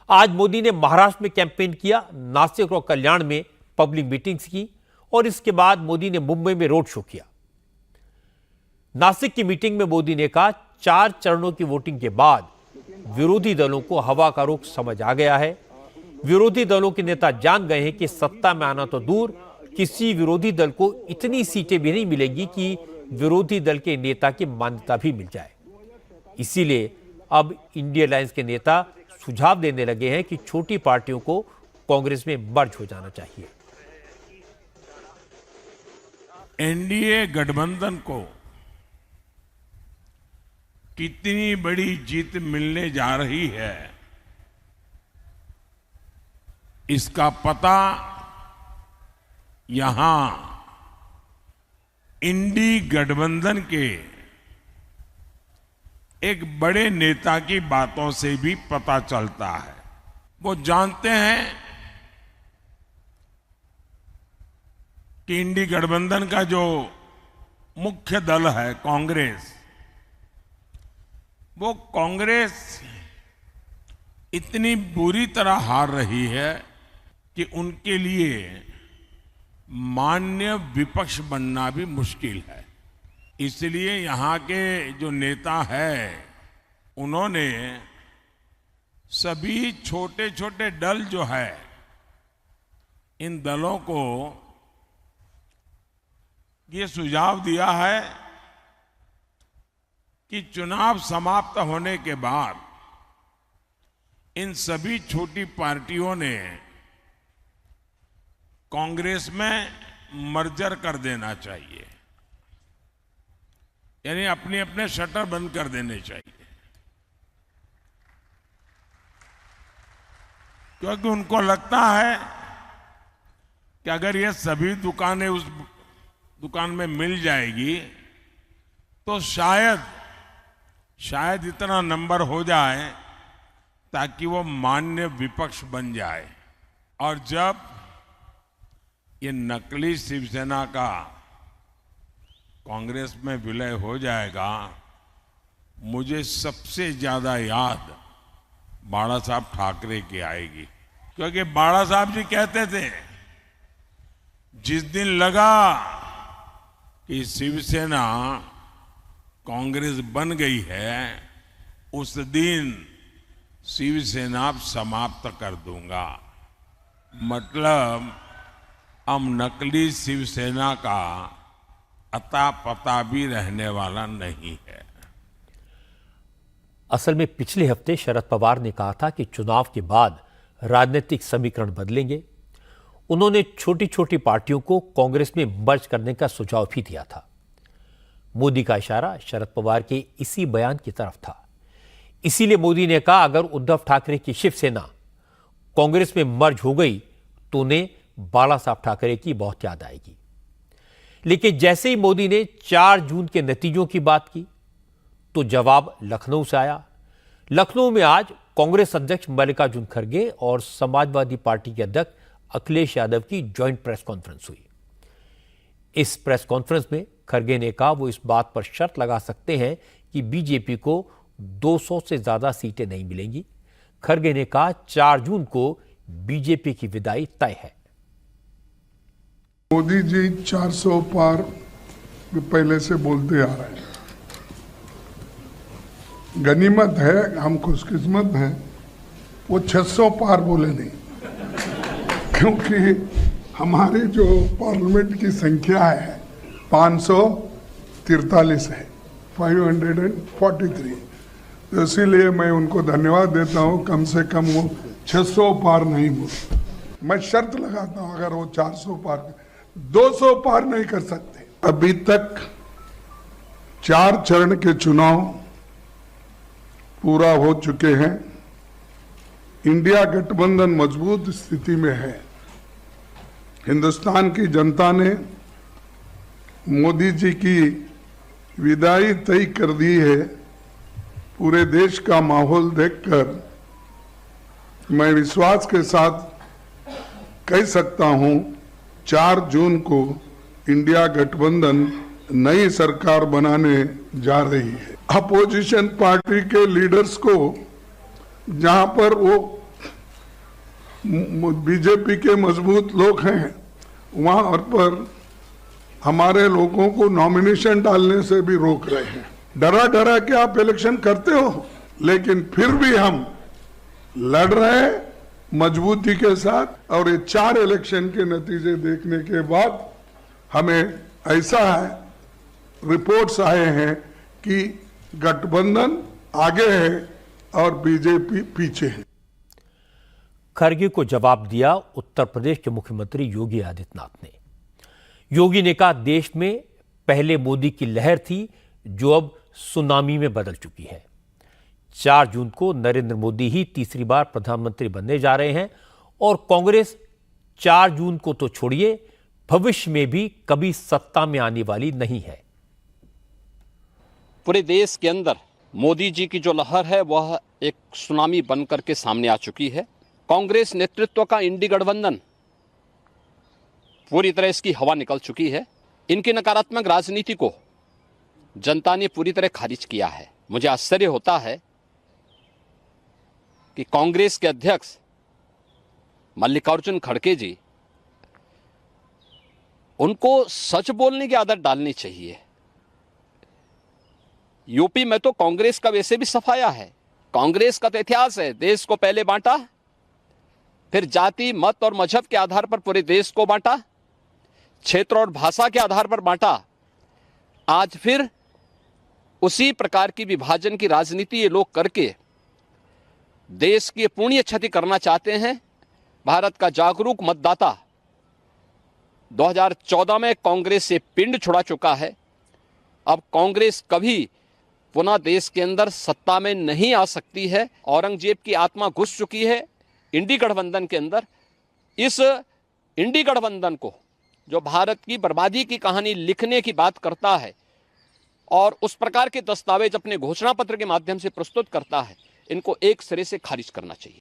आज मोदी ने महाराष्ट्र में कैंपेन किया, नासिक और कल्याण में पब्लिक मीटिंग्स की और इसके बाद मोदी ने मुंबई में रोड शो किया। नासिक की मीटिंग में मोदी ने कहा, 4 चरणों की वोटिंग के बाद विरोधी दलों को हवा का रुख समझ आ गया है। विरोधी दलों के नेता जान गए हैं कि सत्ता में आना तो दूर, किसी विरोधी दल को इतनी सीटें भी नहीं मिलेंगी कि विरोधी दल के नेता की मान्यता भी मिल जाए। इसीलिए अब इंडिया अलायंस के नेता सुझाव देने लगे हैं कि छोटी पार्टियों को कांग्रेस में मर्ज हो जाना चाहिए। एनडीए गठबंधन को कितनी बड़ी जीत मिलने जा रही है, इसका पता यहां इंडी गठबंधन के एक बड़े नेता की बातों से भी पता चलता है। वो जानते हैं कि इंडी गठबंधन का जो मुख्य दल है कांग्रेस, वो कांग्रेस इतनी बुरी तरह हार रही है कि उनके लिए मान्य विपक्ष बनना भी मुश्किल है। इसलिए यहां के जो नेता हैं, उन्होंने सभी छोटे छोटे दल जो है, इन दलों को ये सुझाव दिया है कि चुनाव समाप्त होने के बाद इन सभी छोटी पार्टियों ने कांग्रेस में मर्जर कर देना चाहिए, यानी अपने अपने शटर बंद कर देने चाहिए, क्योंकि उनको लगता है कि अगर ये सभी दुकानें उस दुकान में मिल जाएगी तो शायद इतना नंबर हो जाए ताकि वो मान्य विपक्ष बन जाए। और जब ये नकली शिवसेना का कांग्रेस में विलय हो जाएगा, मुझे सबसे ज्यादा याद बाला साहब ठाकरे की आएगी, क्योंकि बाला साहब जी कहते थे, जिस दिन लगा कि शिवसेना कांग्रेस बन गई है, उस दिन शिवसेना समाप्त कर दूंगा। मतलब अब नकली शिवसेना का अता पता भी रहने वाला नहीं है। असल में पिछले हफ्ते शरद पवार ने कहा था कि चुनाव के बाद राजनीतिक समीकरण बदलेंगे। उन्होंने छोटी छोटी पार्टियों को कांग्रेस में मर्ज करने का सुझाव भी दिया था। मोदी का इशारा शरद पवार के इसी बयान की तरफ था। इसीलिए मोदी ने कहा, अगर उद्धव ठाकरे की शिवसेना कांग्रेस में मर्ज हो गई तो उन्हें बाला साहब ठाकरे की बहुत याद आएगी। लेकिन जैसे ही मोदी ने 4 जून के नतीजों की बात की तो जवाब लखनऊ से आया। लखनऊ में आज कांग्रेस अध्यक्ष मल्लिकार्जुन खड़गे और समाजवादी पार्टी के अध्यक्ष अखिलेश यादव की ज्वाइंट प्रेस कॉन्फ्रेंस हुई। इस प्रेस कॉन्फ्रेंस में खड़गे ने कहा, वो इस बात पर शर्त लगा सकते हैं कि बीजेपी को 200 से ज्यादा सीटें नहीं मिलेंगी। खड़गे ने कहा, 4 जून को बीजेपी की विदाई तय है। मोदी जी 400 पार पहले से बोलते आ रहे हैं। गनीमत है, हम खुशकिस्मत हैं, वो 600 पार बोले नहीं, क्योंकि हमारी जो पार्लियामेंट की संख्या है 543 है, 543। तो इसीलिए मैं उनको धन्यवाद देता हूँ, कम से कम वो 600 पार नहीं बोले। मैं शर्त लगाता हूँ, अगर वो 400 पार 200 पार नहीं कर सकते। अभी तक 4 चरण के चुनाव पूरा हो चुके हैं। इंडिया गठबंधन मजबूत स्थिति में है। हिंदुस्तान की जनता ने मोदी जी की विदाई तय कर दी है। पूरे देश का माहौल देखकर मैं विश्वास के साथ कह सकता हूं, 4 जून को इंडिया गठबंधन नई सरकार बनाने जा रही है। अपोजिशन पार्टी के लीडर्स को जहां पर वो बीजेपी के मजबूत लोग हैं वहां पर हमारे लोगों को नॉमिनेशन डालने से भी रोक रहे हैं। डरा डरा के आप इलेक्शन करते हो, लेकिन फिर भी हम लड़ रहे हैं मजबूती के साथ। और ये 4 इलेक्शन के नतीजे देखने के बाद हमें ऐसा है, रिपोर्ट्स आए हैं कि गठबंधन आगे है और बीजेपी पीछे है। खरगे को जवाब दिया उत्तर प्रदेश के मुख्यमंत्री योगी आदित्यनाथ ने। योगी ने कहा, देश में पहले मोदी की लहर थी जो अब सुनामी में बदल चुकी है। 4 जून को नरेंद्र मोदी ही तीसरी बार प्रधानमंत्री बनने जा रहे हैं और कांग्रेस 4 जून को तो छोड़िए, भविष्य में भी कभी सत्ता में आने वाली नहीं है। पूरे देश के अंदर मोदी जी की जो लहर है वह एक सुनामी बनकर के सामने आ चुकी है। कांग्रेस नेतृत्व का इंडी गठबंधन पूरी तरह इसकी हवा निकल चुकी है। इनकी नकारात्मक राजनीति को जनता ने पूरी तरह खारिज किया है। मुझे आश्चर्य होता है कि कांग्रेस के अध्यक्ष मल्लिकार्जुन खड़गे जी, उनको सच बोलने की आदत डालनी चाहिए। यूपी में तो कांग्रेस का वैसे भी सफाया है। कांग्रेस का तो इतिहास है, देश को पहले बांटा, फिर जाति मत और मजहब के आधार पर पूरे देश को बांटा, क्षेत्र और भाषा के आधार पर बांटा। आज फिर उसी प्रकार की विभाजन की राजनीति ये लोग करके देश की पुण्य क्षति करना चाहते हैं। भारत का जागरूक मतदाता 2014 में कांग्रेस से पिंड छुड़ा चुका है। अब कांग्रेस कभी पुनः देश के अंदर सत्ता में नहीं आ सकती है। औरंगजेब की आत्मा घुस चुकी है इंडी गठबंधन के अंदर। इस इंडी गठबंधन को, जो भारत की बर्बादी की कहानी लिखने की बात करता है और उस प्रकार के दस्तावेज अपने घोषणा पत्र के माध्यम से प्रस्तुत करता है, इनको एक सिरे से खारिज करना चाहिए।